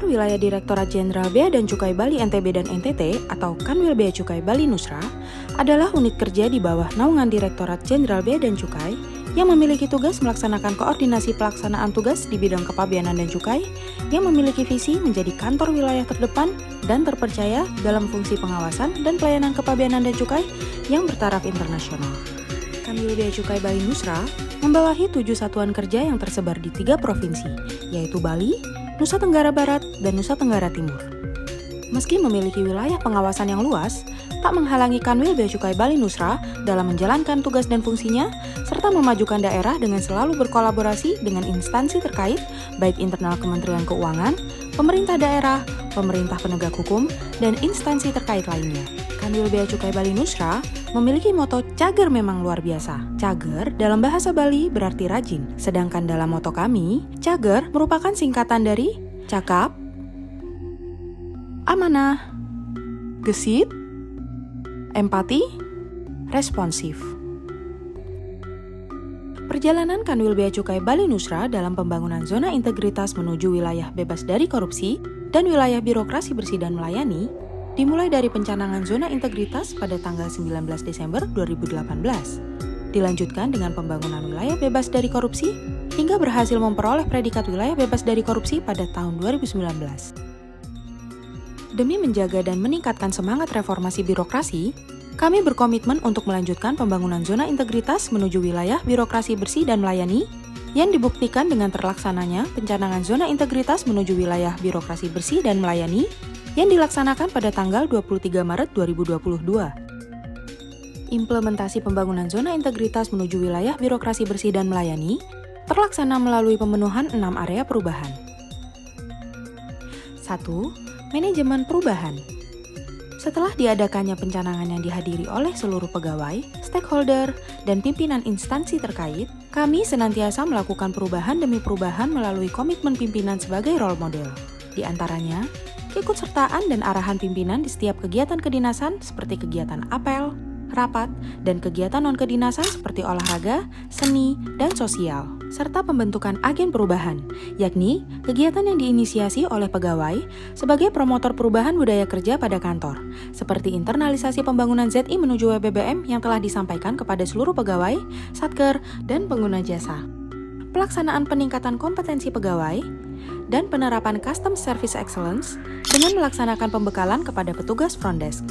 Kantor Wilayah Direktorat Jenderal Bea dan Cukai Bali NTB dan NTT atau Kanwil Bea Cukai Bali Nusra adalah unit kerja di bawah naungan Direktorat Jenderal Bea dan Cukai yang memiliki tugas melaksanakan koordinasi pelaksanaan tugas di bidang kepabeanan dan cukai yang memiliki visi menjadi kantor wilayah terdepan dan terpercaya dalam fungsi pengawasan dan pelayanan kepabeanan dan cukai yang bertaraf internasional. Kanwil Bea Cukai Bali Nusra membawahi 7 satuan kerja yang tersebar di 3 provinsi, yaitu Bali, Nusa Tenggara Barat, dan Nusa Tenggara Timur. Meski memiliki wilayah pengawasan yang luas, tak menghalangi Kanwil Bea Cukai Bali Nusra dalam menjalankan tugas dan fungsinya, serta memajukan daerah dengan selalu berkolaborasi dengan instansi terkait, baik internal Kementerian Keuangan, pemerintah daerah, pemerintah penegak hukum, dan instansi terkait lainnya. Kanwil Bea Cukai Bali Nusra memiliki moto Cager memang luar biasa. Cager dalam bahasa Bali berarti rajin, sedangkan dalam moto kami, Cager merupakan singkatan dari cakap, amanah, gesit, empati, responsif. Perjalanan Kanwil Bea Cukai Bali Nusra dalam pembangunan zona integritas menuju wilayah bebas dari korupsi dan wilayah birokrasi bersih dan melayani dimulai dari pencanangan zona integritas pada tanggal 19 Desember 2018. Dilanjutkan dengan pembangunan wilayah bebas dari korupsi hingga berhasil memperoleh predikat wilayah bebas dari korupsi pada tahun 2019. Demi menjaga dan meningkatkan semangat reformasi birokrasi, kami berkomitmen untuk melanjutkan pembangunan zona integritas menuju wilayah birokrasi bersih dan melayani yang dibuktikan dengan terlaksananya pencanangan zona integritas menuju wilayah birokrasi bersih dan melayani yang dilaksanakan pada tanggal 23 Maret 2022. Implementasi pembangunan zona integritas menuju wilayah birokrasi bersih dan melayani terlaksana melalui pemenuhan 6 area perubahan. 1. Manajemen perubahan. Setelah diadakannya pencanangan yang dihadiri oleh seluruh pegawai, stakeholder, dan pimpinan instansi terkait, kami senantiasa melakukan perubahan demi perubahan melalui komitmen pimpinan sebagai role model. Di antaranya, keikutsertaan dan arahan pimpinan di setiap kegiatan kedinasan seperti kegiatan apel, rapat, dan kegiatan non-kedinasan seperti olahraga, seni, dan sosial, serta pembentukan agen perubahan, yakni kegiatan yang diinisiasi oleh pegawai sebagai promotor perubahan budaya kerja pada kantor, seperti internalisasi pembangunan ZI menuju WBBM yang telah disampaikan kepada seluruh pegawai, satker, dan pengguna jasa. Pelaksanaan peningkatan kompetensi pegawai, dan penerapan Custom Service Excellence dengan melaksanakan pembekalan kepada petugas front desk.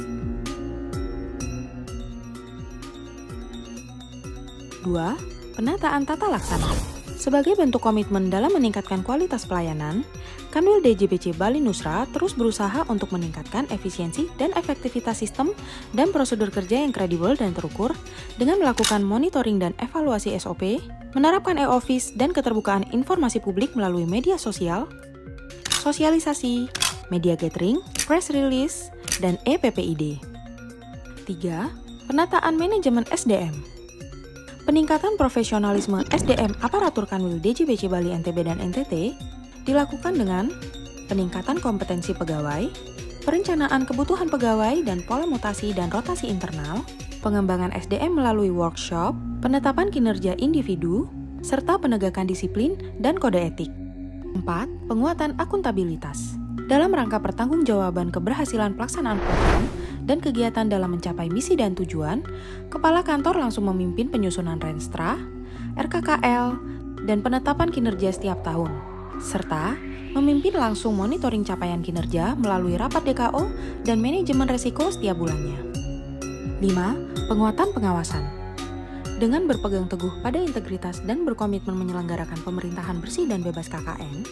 2. Penataan tata laksana. Sebagai bentuk komitmen dalam meningkatkan kualitas pelayanan, Kanwil DJBC Bali Nusra terus berusaha untuk meningkatkan efisiensi dan efektivitas sistem dan prosedur kerja yang kredibel dan terukur dengan melakukan monitoring dan evaluasi SOP, menerapkan e-office dan keterbukaan informasi publik melalui media sosial, sosialisasi, media gathering, press release, dan EPPID. 3. Penataan manajemen SDM. Peningkatan profesionalisme SDM aparatur Kanwil DJBC Bali NTB dan NTT dilakukan dengan peningkatan kompetensi pegawai, perencanaan kebutuhan pegawai dan pola mutasi dan rotasi internal, pengembangan SDM melalui workshop, penetapan kinerja individu, serta penegakan disiplin dan kode etik. 4. Penguatan akuntabilitas. Dalam rangka pertanggungjawaban keberhasilan pelaksanaan program dan kegiatan dalam mencapai misi dan tujuan, Kepala Kantor langsung memimpin penyusunan Renstra, RKKL, dan penetapan kinerja setiap tahun, serta memimpin langsung monitoring capaian kinerja melalui rapat DKO dan manajemen resiko setiap bulannya. 5. Penguatan pengawasan. Dengan berpegang teguh pada integritas dan berkomitmen menyelenggarakan pemerintahan bersih dan bebas KKN,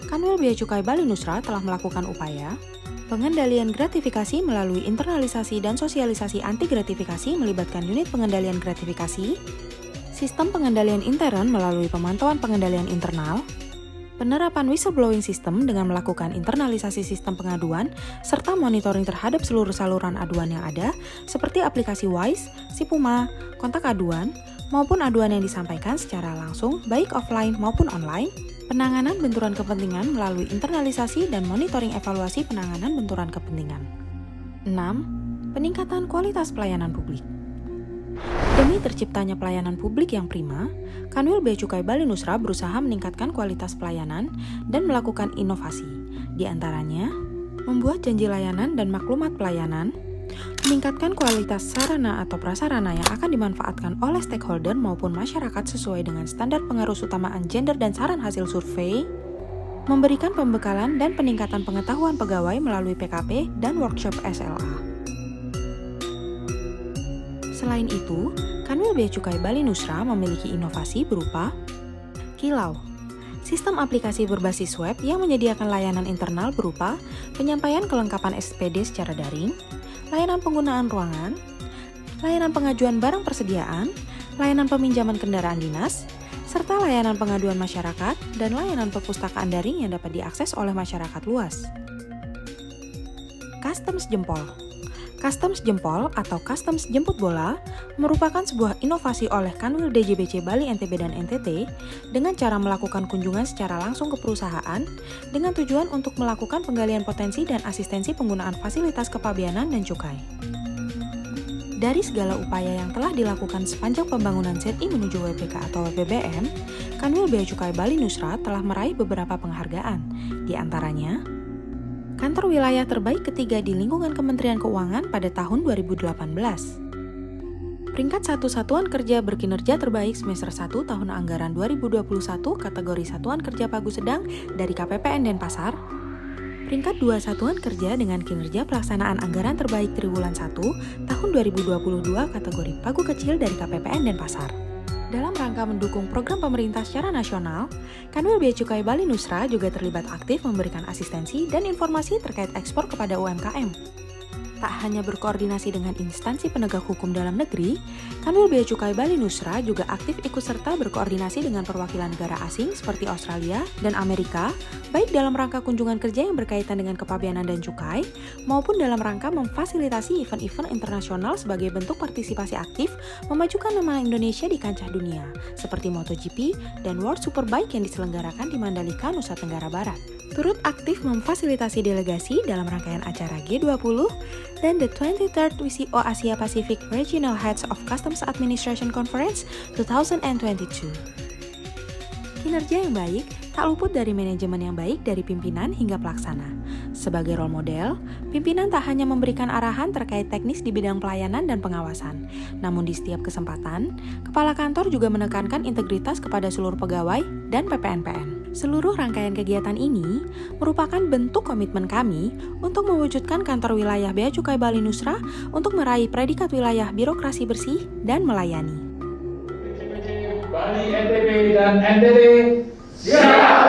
Kanwil Bea Cukai Bali Nusra telah melakukan upaya pengendalian gratifikasi melalui internalisasi dan sosialisasi anti gratifikasi melibatkan unit pengendalian gratifikasi, sistem pengendalian intern melalui pemantauan pengendalian internal, penerapan whistleblowing system dengan melakukan internalisasi sistem pengaduan, serta monitoring terhadap seluruh saluran aduan yang ada, seperti aplikasi WISE, Sipuma, kontak aduan, maupun aduan yang disampaikan secara langsung, baik offline maupun online, penanganan benturan kepentingan melalui internalisasi dan monitoring evaluasi penanganan benturan kepentingan. 6. Peningkatan kualitas pelayanan publik. Demi terciptanya pelayanan publik yang prima, Kanwil Bea Cukai Bali Nusra berusaha meningkatkan kualitas pelayanan dan melakukan inovasi. Di antaranya, membuat janji layanan dan maklumat pelayanan, meningkatkan kualitas sarana atau prasarana yang akan dimanfaatkan oleh stakeholder maupun masyarakat sesuai dengan standar pengarus utamaan gender dan saran hasil survei, memberikan pembekalan dan peningkatan pengetahuan pegawai melalui PKP dan workshop SLA. Selain itu, Kanwil Bea Cukai Bali Nusra memiliki inovasi berupa Kilau, sistem aplikasi berbasis web yang menyediakan layanan internal berupa penyampaian kelengkapan SPD secara daring, layanan penggunaan ruangan, layanan pengajuan barang persediaan, layanan peminjaman kendaraan dinas, serta layanan pengaduan masyarakat dan layanan perpustakaan daring yang dapat diakses oleh masyarakat luas. Customs Jempol. Customs Jempol atau Customs Jemput Bola merupakan sebuah inovasi oleh Kanwil DJBC Bali NTB dan NTT dengan cara melakukan kunjungan secara langsung ke perusahaan dengan tujuan untuk melakukan penggalian potensi dan asistensi penggunaan fasilitas kepabeanan dan cukai. Dari segala upaya yang telah dilakukan sepanjang pembangunan ZI menuju WPK atau WPBM, Kanwil Bea Cukai Bali Nusra telah meraih beberapa penghargaan, di antaranya Kantor Wilayah Terbaik ketiga di lingkungan Kementerian Keuangan pada tahun 2018. Peringkat 1 Satuan Kerja berkinerja terbaik semester 1 tahun anggaran 2021 kategori Satuan Kerja Pagu Sedang dari KPPN Denpasar. Peringkat 2 Satuan Kerja dengan kinerja pelaksanaan anggaran terbaik triwulan 1 tahun 2022 kategori Pagu Kecil dari KPPN Denpasar. Dalam rangka mendukung program pemerintah secara nasional, Kanwil Bea Cukai Bali Nusra juga terlibat aktif memberikan asistensi dan informasi terkait ekspor kepada UMKM. Tak hanya berkoordinasi dengan instansi penegak hukum dalam negeri, Kanwil Bea Cukai Bali Nusra juga aktif ikut serta berkoordinasi dengan perwakilan negara asing seperti Australia dan Amerika, baik dalam rangka kunjungan kerja yang berkaitan dengan kepabeanan dan cukai, maupun dalam rangka memfasilitasi event-event internasional sebagai bentuk partisipasi aktif memajukan nama Indonesia di kancah dunia, seperti MotoGP dan World Superbike yang diselenggarakan di Mandalika, Nusa Tenggara Barat. Turut aktif memfasilitasi delegasi dalam rangkaian acara G20 dan the 23rd WCO Asia Pacific Regional Heads of Customs Administration Conference 2022. Kinerja yang baik tak luput dari manajemen yang baik dari pimpinan hingga pelaksana. Sebagai role model, pimpinan tak hanya memberikan arahan terkait teknis di bidang pelayanan dan pengawasan, namun di setiap kesempatan, kepala kantor juga menekankan integritas kepada seluruh pegawai dan PPNPN. Seluruh rangkaian kegiatan ini merupakan bentuk komitmen kami untuk mewujudkan kantor wilayah Bea Cukai Bali Nusra untuk meraih predikat wilayah birokrasi bersih dan melayani. Bali NTB dan NTT siap!